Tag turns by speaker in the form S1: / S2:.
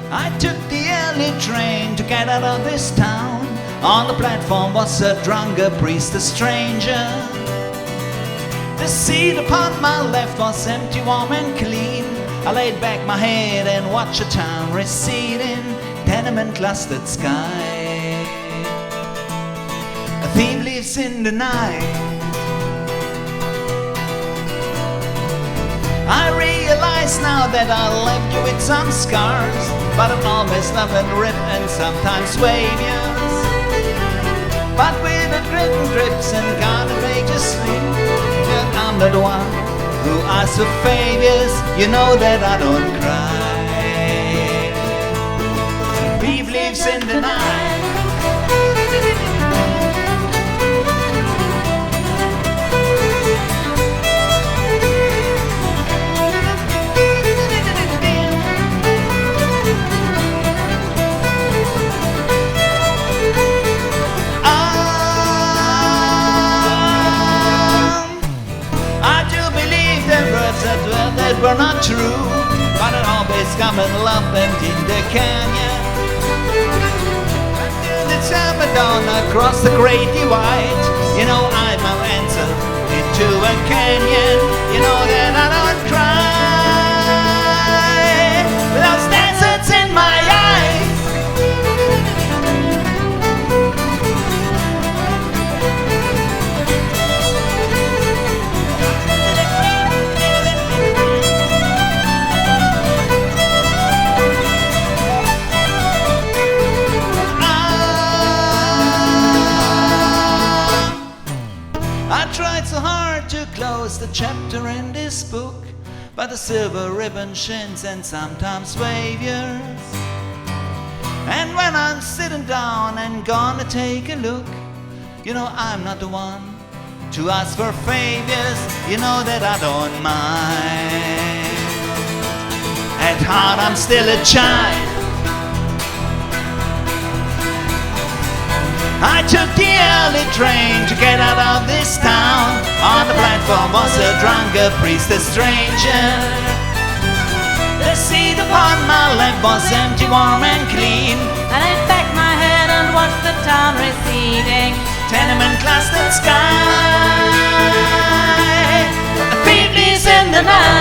S1: I took the early train to get out of this town. On the platform was a drunken priest, a stranger. The seat upon my left was empty, warm and clean. I laid back my head and watched the town receding, tenement clustered sky. A thief lives in the night. I realize now that I left you with some scars, but I'm always love and rip and sometimes wavious. But with a grip and grips and can't make you sleep, then I'm not the one who asks for favors. You know that I don't cry. Thief lives in the night. That were not true, but it always come and lumping in the canyon. Until it's hammered down across the great divide, you know I'm an answer into a canyon. You know that I don't cry without dancers in my eyes. Close the chapter in this book, but the silver ribbon shines and sometimes waviers. And when I'm sitting down and gonna take a look, you know I'm not the one to ask for favors. You know that I don't mind. At heart I'm still a child. I took the early train to get out of this town. On the platform was a drunken priest, a stranger. The seat upon my left was empty, warm and clean.
S2: I laid back my head and watched the town receding,
S1: tenement clustered sky. A thief lives in the night.